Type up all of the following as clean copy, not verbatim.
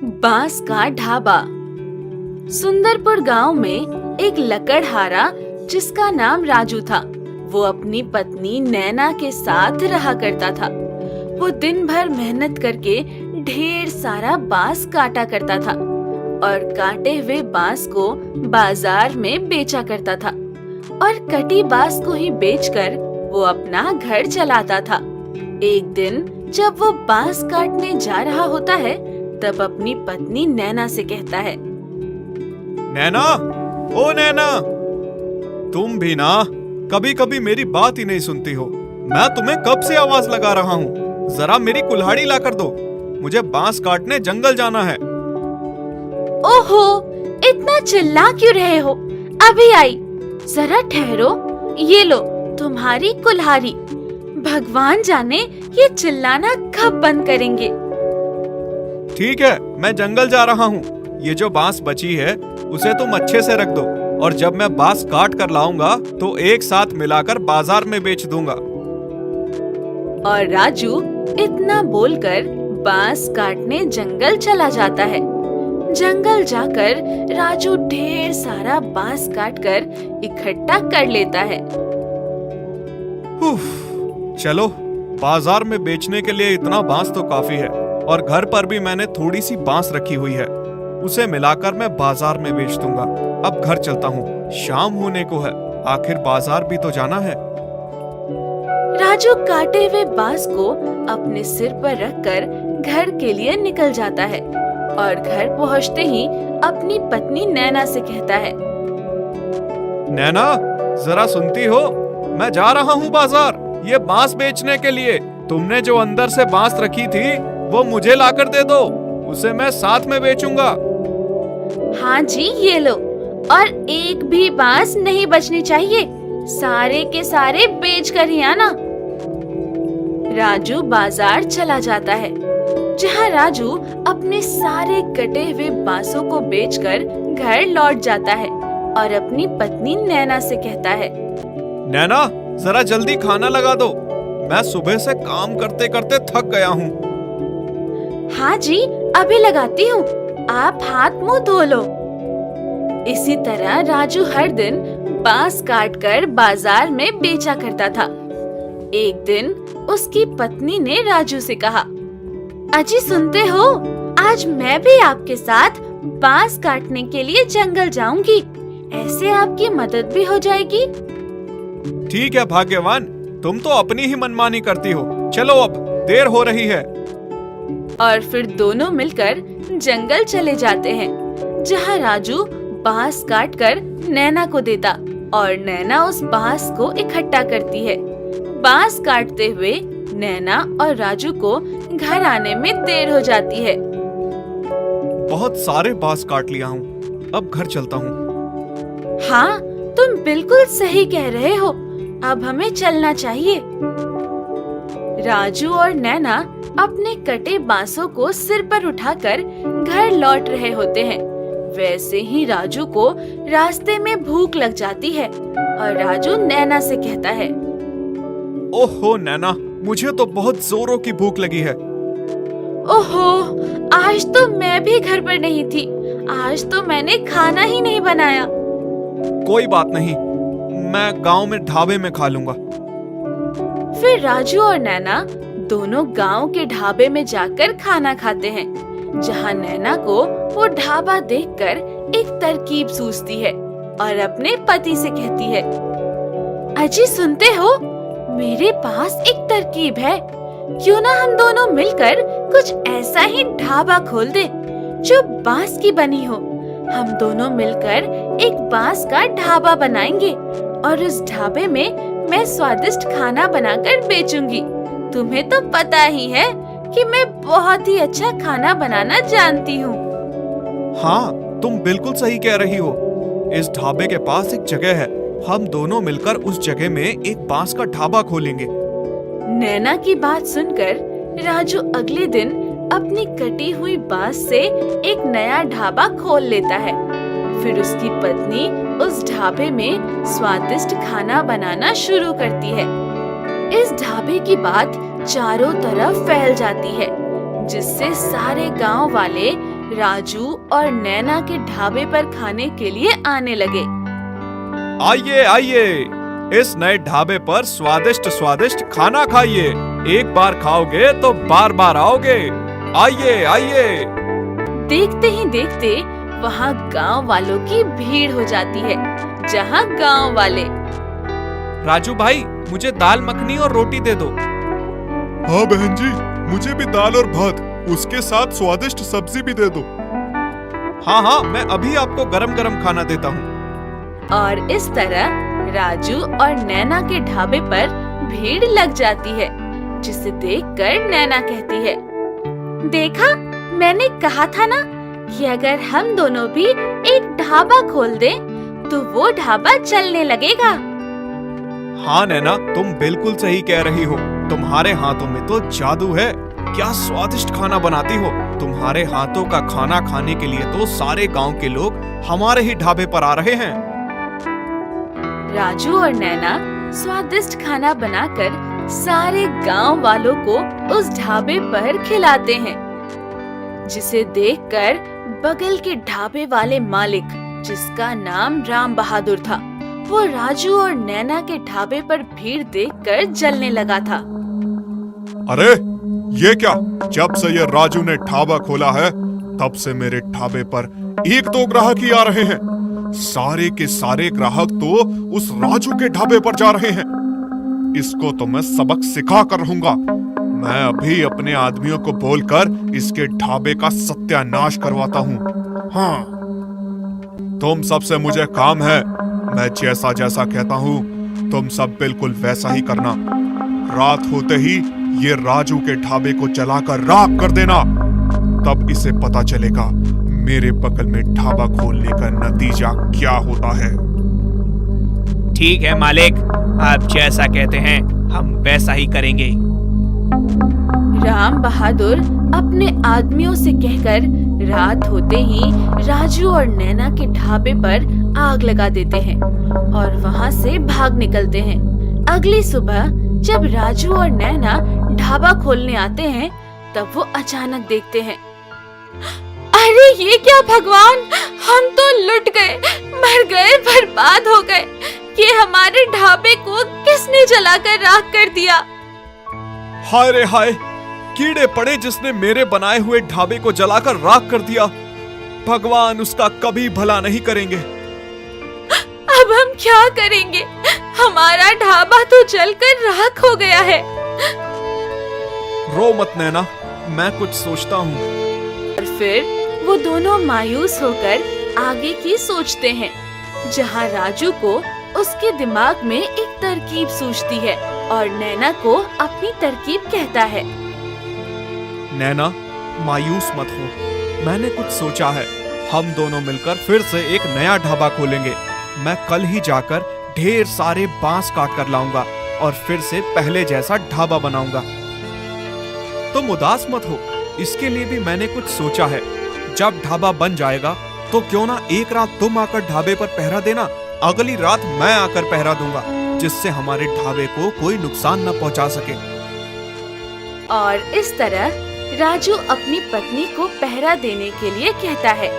बांस का ढाबा। सुंदरपुर गांव में एक लकड़हारा जिसका नाम राजू था। वो अपनी पत्नी नैना के साथ रहा करता था। वो दिन भर मेहनत करके ढेर सारा बांस काटा करता था और काटे हुए बांस को बाजार में बेचा करता था और कटी बांस को ही बेचकर वो अपना घर चलाता था। एक दिन जब वो बांस काटने जा रहा होता है तब अपनी पत्नी नैना से कहता है, नैना, ओ नैना, तुम भी ना कभी कभी मेरी बात ही नहीं सुनती हो। मैं तुम्हें कब से आवाज लगा रहा हूँ, जरा मेरी कुल्हाड़ी ला कर दो। मुझे बांस काटने जंगल जाना है। ओहो, इतना चिल्ला क्यों रहे हो? अभी आई, जरा ठहरो। ये लो तुम्हारी कुल्हाड़ी। भगवान जाने ये चिल्लाना कब बंद करेंगे। ठीक है, मैं जंगल जा रहा हूँ। ये जो बांस बची है उसे तुम अच्छे से रख दो और जब मैं बांस काट कर लाऊंगा तो एक साथ मिलाकर बाजार में बेच दूंगा। और राजू इतना बोलकर बांस काटने जंगल चला जाता है। जंगल जाकर राजू ढेर सारा बांस काटकर इकट्ठा कर लेता है। चलो, बाजार में बेचने के लिए इतना बांस तो काफी है और घर पर भी मैंने थोड़ी सी बांस रखी हुई है। उसे मिलाकर मैं बाजार में बेच दूंगा। अब घर चलता हूँ, शाम होने को है। आखिर बाजार भी तो जाना है। राजू काटे हुए बांस को अपने सिर पर रखकर घर के लिए निकल जाता है और घर पहुँचते ही अपनी पत्नी नैना से कहता है, नैना, जरा सुनती हो? मैं जा रहा हूँ बाजार ये बांस बेचने के लिए। तुमने जो अंदर से बांस रखी थी वो मुझे लाकर दे दो, उसे मैं साथ में बेचूंगा। हाँ जी, ये लो। और एक भी बांस नहीं बचनी चाहिए, सारे के सारे बेच कर ही आना। राजू बाजार चला जाता है, जहाँ राजू अपने सारे कटे हुए बांसों को बेचकर घर लौट जाता है और अपनी पत्नी नैना से कहता है, नैना, जरा जल्दी खाना लगा दो। मैं सुबह से काम करते करते थक गया हूँ। हाँ जी, अभी लगाती हूँ। आप हाथ मुंह धो लो। इसी तरह राजू हर दिन बांस काटकर बाजार में बेचा करता था। एक दिन उसकी पत्नी ने राजू से कहा, अजी सुनते हो, आज मैं भी आपके साथ बांस काटने के लिए जंगल जाऊंगी। ऐसे आपकी मदद भी हो जाएगी। ठीक है भाग्यवान, तुम तो अपनी ही मनमानी करती हो। चलो अब देर हो रही है। और फिर दोनों मिलकर जंगल चले जाते हैं, जहाँ राजू बांस काटकर नैना को देता और नैना उस बांस को इकट्ठा करती है। बांस काटते हुए नैना और राजू को घर आने में देर हो जाती है। बहुत सारे बांस काट लिया हूँ, अब घर चलता हूँ। हाँ, तुम बिल्कुल सही कह रहे हो। अब हमें चलना चाहिए। राजू और नैना अपने कटे बांसों को सिर पर उठाकर घर लौट रहे होते हैं। वैसे ही राजू को रास्ते में भूख लग जाती है और राजू नैना से कहता है, ओहो नैना, मुझे तो बहुत जोरों की भूख लगी है। ओहो, आज तो मैं भी घर पर नहीं थी। आज तो मैंने खाना ही नहीं बनाया। कोई बात नहीं, मैं गांव में ढाबे में खा लूंगा। फिर राजू और नैना दोनों गांव के ढाबे में जाकर खाना खाते हैं, जहां नैना को वो ढाबा देखकर एक तरकीब सूझती है और अपने पति से कहती है, अजी सुनते हो, मेरे पास एक तरकीब है। क्यों ना हम दोनों मिलकर कुछ ऐसा ही ढाबा खोल दे जो बांस की बनी हो। हम दोनों मिलकर एक बांस का ढाबा बनाएंगे और उस ढाबे में मैं स्वादिष्ट खाना बनाकर बेचूंगी। तुम्हें तो पता ही है कि मैं बहुत ही अच्छा खाना बनाना जानती हूँ। हाँ, तुम बिल्कुल सही कह रही हो। इस ढाबे के पास एक जगह है, हम दोनों मिलकर उस जगह में एक बांस का ढाबा खोलेंगे। नैना की बात सुनकर राजू अगले दिन अपनी कटी हुई बांस से एक नया ढाबा खोल लेता है। फिर उसकी पत्नी उस ढाबे में स्वादिष्ट खाना बनाना शुरू करती है। इस ढाबे की बात चारों तरफ फैल जाती है, जिससे सारे गांव वाले राजू और नैना के ढाबे पर खाने के लिए आने लगे। आइए आइए, इस नए ढाबे पर स्वादिष्ट स्वादिष्ट खाना खाइए। एक बार खाओगे तो बार बार आओगे। आइए आइए। देखते ही देखते वहाँ गांव वालों की भीड़ हो जाती है, जहाँ गांव वाले, राजू भाई, मुझे दाल मखनी और रोटी दे दो। हाँ बहन जी, मुझे भी दाल और भात, उसके साथ स्वादिष्ट सब्जी भी दे दो। हाँ हाँ, मैं अभी आपको गरम गरम खाना देता हूँ। और इस तरह राजू और नैना के ढाबे पर भीड़ लग जाती है, जिसे देखकर नैना कहती है, देखा, मैंने कहा था ना कि अगर हम दोनों भी एक ढाबा खोल दें तो वो ढाबा चलने लगेगा। हाँ नैना, तुम बिल्कुल सही कह रही हो। तुम्हारे हाथों में तो जादू है। क्या स्वादिष्ट खाना बनाती हो। तुम्हारे हाथों का खाना खाने के लिए तो सारे गांव के लोग हमारे ही ढाबे पर आ रहे हैं। राजू और नैना स्वादिष्ट खाना बनाकर सारे गांव वालों को उस ढाबे पर खिलाते हैं, जिसे देखकर बगल के ढाबे वाले मालिक, जिसका नाम राम बहादुर था, वो राजू और नैना के ढाबे पर भीड़ देखकर जलने लगा था। अरे ये क्या, जब से ये राजू ने ढाबा खोला है तब से मेरे ढाबे पर एक दो ग्राहक ही आ रहे हैं। सारे के सारे ग्राहक तो उस राजू के ढाबे पर जा रहे हैं। इसको तो मैं सबक सिखा कर रहूंगा। मैं अभी अपने आदमियों को बोलकर इसके ढाबे का सत्यानाश करवाता हूँ। हाँ, तुम सबसे मुझे काम है। मैं जैसा जैसा कहता हूँ तुम सब बिल्कुल वैसा ही करना। रात होते ही ये राजू के ढाबे को जलाकर राख कर देना। तब इसे पता चलेगा मेरे बगल में ढाबा खोलने का नतीजा क्या होता है। ठीक है मालिक, आप जैसा कहते हैं हम वैसा ही करेंगे। राम बहादुर अपने आदमियों से कहकर रात होते ही राजू और नैना के ढाबे पर आग लगा देते हैं और वहाँ से भाग निकलते हैं। अगली सुबह जब राजू और नैना ढाबा खोलने आते हैं, तब वो अचानक देखते हैं, अरे ये क्या भगवान, हम तो लुट गए, मर गए, बर्बाद हो गए। ये हमारे ढाबे को किसने जलाकर राख कर दिया। हाय रे हाय, कीड़े पड़े जिसने मेरे बनाए हुए ढाबे को जलाकर राख कर दिया। भगवान उसका कभी भला नहीं करेंगे। अब हम क्या करेंगे, हमारा ढाबा तो जलकर राख हो गया है। रो मत नैना, मैं कुछ सोचता हूँ। और फिर वो दोनों मायूस होकर आगे की सोचते हैं, जहाँ राजू को उसके दिमाग में एक तरकीब सूझती है और नैना को अपनी तरकीब कहता है। नैना, मायूस मत हो, मैंने कुछ सोचा है। हम दोनों मिलकर फिर से एक नया ढाबा खोलेंगे। मैं कल ही जाकर ढेर सारे बांस काट कर लाऊंगा और फिर से पहले जैसा ढाबा बनाऊंगा। तुम उदास मत हो, इसके लिए भी मैंने कुछ सोचा है। जब ढाबा बन जाएगा तो क्यों ना एक रात तुम आकर ढाबे पर पहरा देना, अगली रात मैं आकर पहरा दूंगा, जिससे हमारे ढाबे को कोई नुकसान न पहुंचा सके। और इस तरह राजू अपनी पत्नी को पहरा देने के लिए कहता है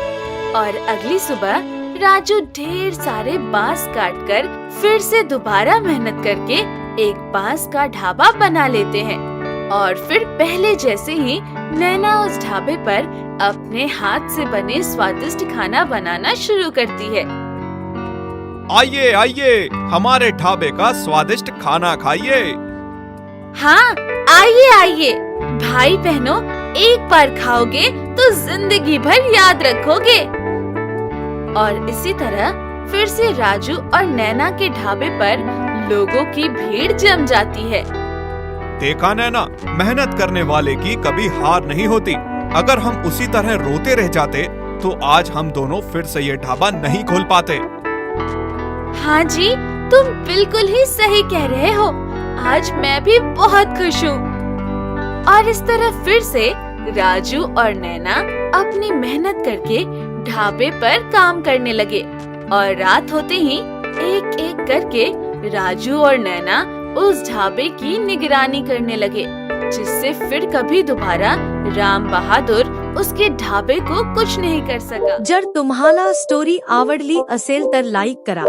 और अगली सुबह राजू ढेर सारे बांस काटकर फिर से दोबारा मेहनत करके एक बांस का ढाबा बना लेते हैं और फिर पहले जैसे ही नैना उस ढाबे पर अपने हाथ से बने स्वादिष्ट खाना बनाना शुरू करती है। आइए आइए, हमारे ढाबे का स्वादिष्ट खाना खाइए। हाँ, आइए आइए, भाई बहनों, एक बार खाओगे तो जिंदगी भर याद रखोगे। और इसी तरह फिर से राजू और नैना के ढाबे पर लोगों की भीड़ जम जाती है। देखा नैना, मेहनत करने वाले की कभी हार नहीं होती। अगर हम उसी तरह रोते रह जाते तो आज हम दोनों फिर से ये ढाबा नहीं खोल पाते। हाँ जी, तुम बिल्कुल ही सही कह रहे हो। आज मैं भी बहुत खुश हूँ। और इस तरह फिर से राजू और नैना अपनी मेहनत करके ढाबे पर काम करने लगे और रात होते ही एक एक करके राजू और नैना उस ढाबे की निगरानी करने लगे, जिससे फिर कभी दोबारा राम बहादुर उसके ढाबे को कुछ नहीं कर सका। जर तुम्हाला स्टोरी आवडली असेल तर लाईक करा,